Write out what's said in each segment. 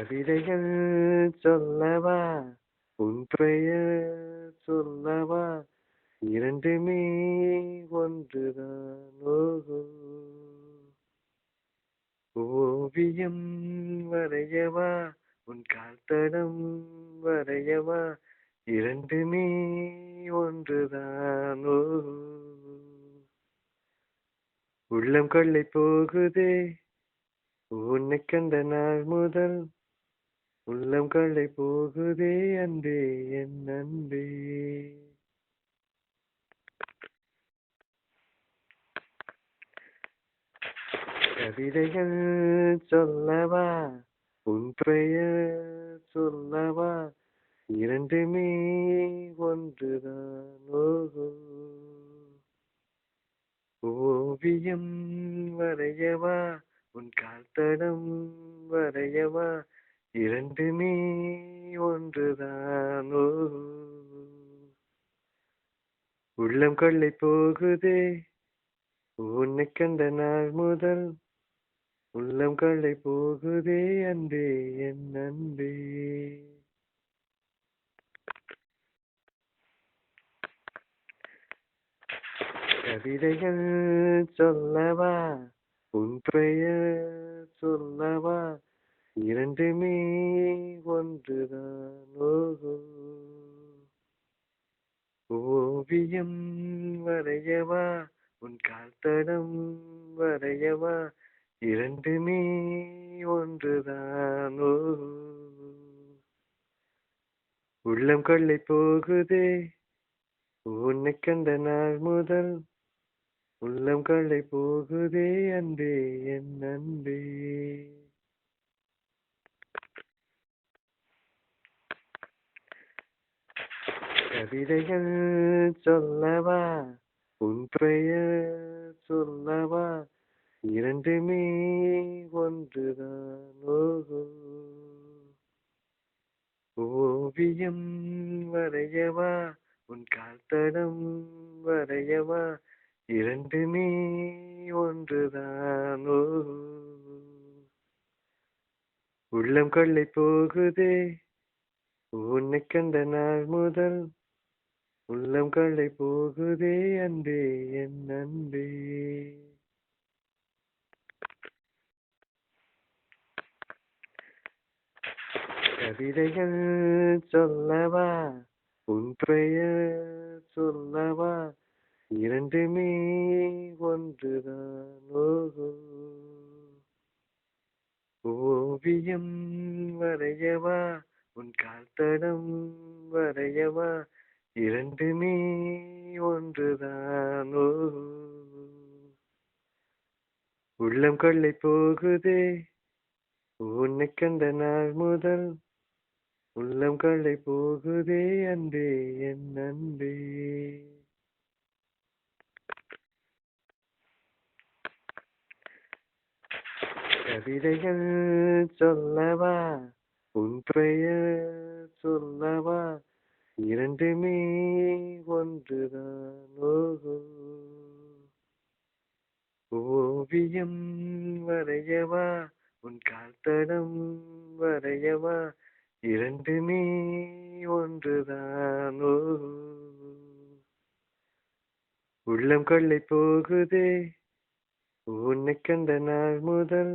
கவிதைகள் சொல்லவா, உன் பெயர் சொல்லவா, இரண்டுமே ஒன்றுதான். ஓஹோ, ஓவியம் வரையவா, உன் கால் தடம் வரையவா, இரண்டுமே ஒன்றுதான். ஓஹோ, உள்ளம் கொள்ளை போகுதே உன்னை கண்ட நாள் முதல், உள்ளம் கொள்ளை போகுதே அன்பே, என் அன்பே. கவிதைகள் சொல்லவா, உன் பெயர் சொல்லவா, இரண்டுமே ஒன்றுதான். ஓஹோ, ஓவியம் வரையவா, உன் கால் தடம் வரையவா, இரண்டுமே ஒன்றுதான். ஓஹோ, உள்ளம் கொள்ளை போகுதே உன்னை கண்ட நாள் முதல், உள்ளம் கொள்ளை போகுதே அன்பே, என் அன்பே. கவிதைகள் சொல்லவா, உன் பெயர் சொல்லவா, இரண்டுமே ஒன்றுதான். ஓஹோ, ஓவியம் வரையவா, உன் கால் தடம் வரையவா, இரண்டுமே ஒன்றுதான். ஓஹோ, உள்ளம் கொள்ளை போகுதே உன்னை கண்ட நாள் முதல், உள்ளம் கொள்ளை போகுதே அன்பே, என் அன்பே. கவிதைகள் சொல்லவா, உன் பெயர் சொல்லவா, இரண்டுமே ஒன்றுதான். ஓஹோ, ஓவியம் வரையவா, உன் கால் தடம் வரையவா, இரண்டுமே ஒன்றுதான். ஓஹோ, உள்ளம் கொள்ளை போகுதே உன்னை கண்ட நாள் முதல், உள்ளம் கொள்ளை போகுதே அன்பே, என் அன்பே. கவிதைகள் சொல்லவா, உன் பெயர் சொல்லவா, இரண்டுமே ஒன்றுதான். ஓஹோ, ஓவியம் வரையவா, உன் கால் தடம் வரையவா, இரண்டுமே ஒன்றுதான். ஓஹோ, உள்ளம் கொள்ளை போகுதே உன்னை கண்ட நாள் முதல், உள்ளம் கொள்ளை போகுதே அன்பே, என் அன்பே. கவிதைகள் சொல்லவா, உன் பெயர் சொல்லவா, இரண்டுமே ஒன்றுதான். ஓஹோ, ஓவியம் வரையவா, உன் கால் தடம் வரையவா, இரண்டுமே ஒன்றுதான். ஓஹோ, உள்ளம் கொள்ளை போகுதே உன்னை கண்ட நாள் முதல்,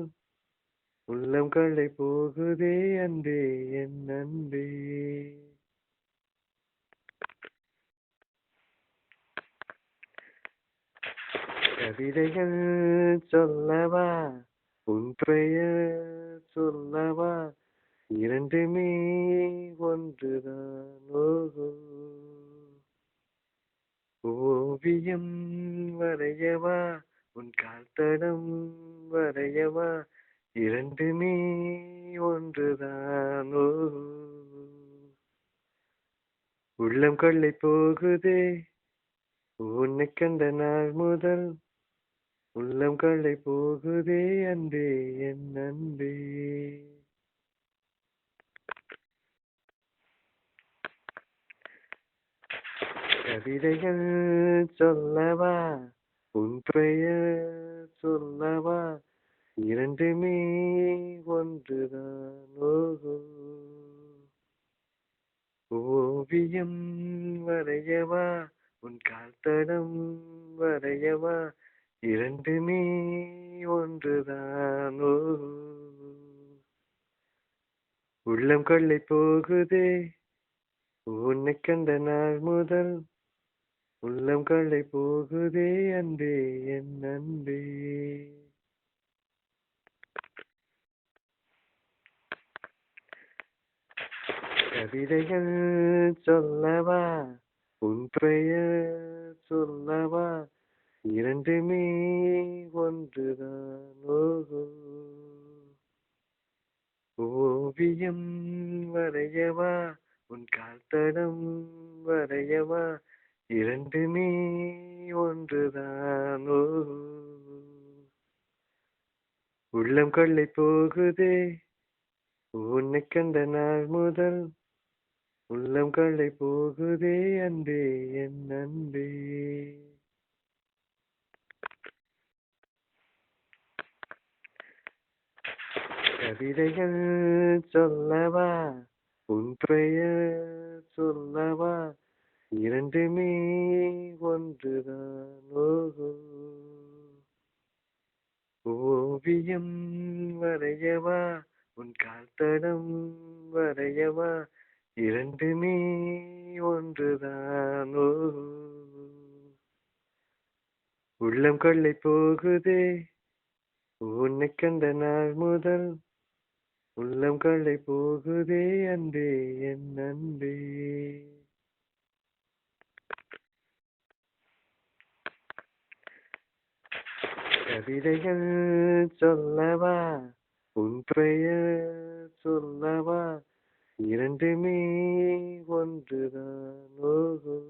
உள்ளம் கொள்ளை போகுதே அன்பே, என் அன்பே. கவிதைகள் சொல்லவா, உன் பெயர் சொல்லவா, இரண்டுமே ஒன்றுதான். ஓஹோ, ஓவியம் வரையவா, உன் கால் தடம் வரையவா, இரண்டுமே ஒன்றுதான். ஓஹோ, உள்ளம் கொள்ளை போகுதே உன்னை கண்ட நாள் முதல், உள்ளம் கொள்ளை போகுதே அன்பே, என் அன்பே. கவிதைகள் சொல்லவா, உன் பெயர் சொல்லவா, இரண்டுமே ஒன்றுதான். ஓஹோ. ஓவியம் வரையவா, உன் கால் தடம் வரையவா, இரண்டுமே ஒன்றுதான். ஓஹோ. உள்ளம் கொள்ளை போகுதே உன்னை கண்ட நாள் முதல், உள்ளம் கொள்ளை போகுதே அன்பே, என் அன்பே. கவிதைகள் சொல்லவா, உன் பெயர் சொல்லவா, இரண்டுமே ஒன்றுதான். ஓஹோ. ஓவியம் வரையவா, உன் கால் தடம் வரையவா, இரண்டுமே ஒன்றுதான். ஓஹோ. உள்ளம் கொள்ளை போகுதே உன்னை கண்ட நாள் முதல், உள்ளம் கொள்ளை போகுதே அன்பே, என் அன்பே. கவிதைகள் சொல்லவா, உன் பெயர் சொல்லவா, இரண்டுமே ஒன்றுதான். ஓஹோ. ஓவியம் வரையவா, உன் கால் தடம் வரையவா, இரண்டுமே ஒன்றுதான். ஓஹோ. உள்ளம் கொள்ளை போகுதே உன்னை கண்ட நாள் முதல், உள்ளம் கொள்ளை போகுதே அன்பே, என் அன்பே. கவிதைகள் சொல்லவா, உன் பெயர் சொல்லவா, இரண்டுமே ஒன்றுதான். ஓஹோ.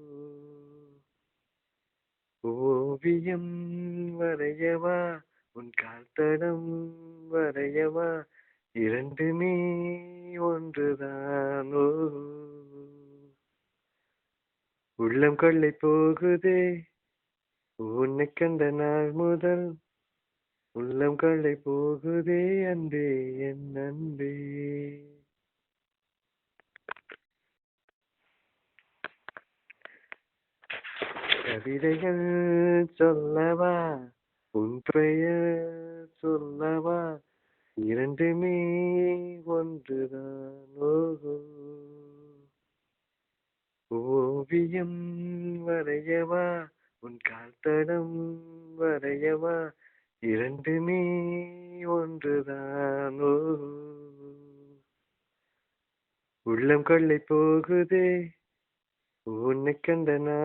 ஓவியம் வரையவா, உன் கால் தடம் வரையவா, இரண்டுமே ஒன்றுதான். ஓஹோ. உள்ளம் கொள்ளை போகுதே உன்னை கண்ட நாள் முதல், உள்ளம் கொள்ளை போகுதே அன்பே, என் அன்பே. கவிதைகள் சொல்லவா, உன் பெயர் சொல்லவா, இரண்டுமே ஒன்றுதான். ஓஹோ. ஓவியம் வரையவா, உன் கால் தடம் வரையவா, இரண்டுமே ஒன்றுதான். ஓஹோ. உள்ளம் கொள்ளை போகுதே உன்னை கண்ட நாள்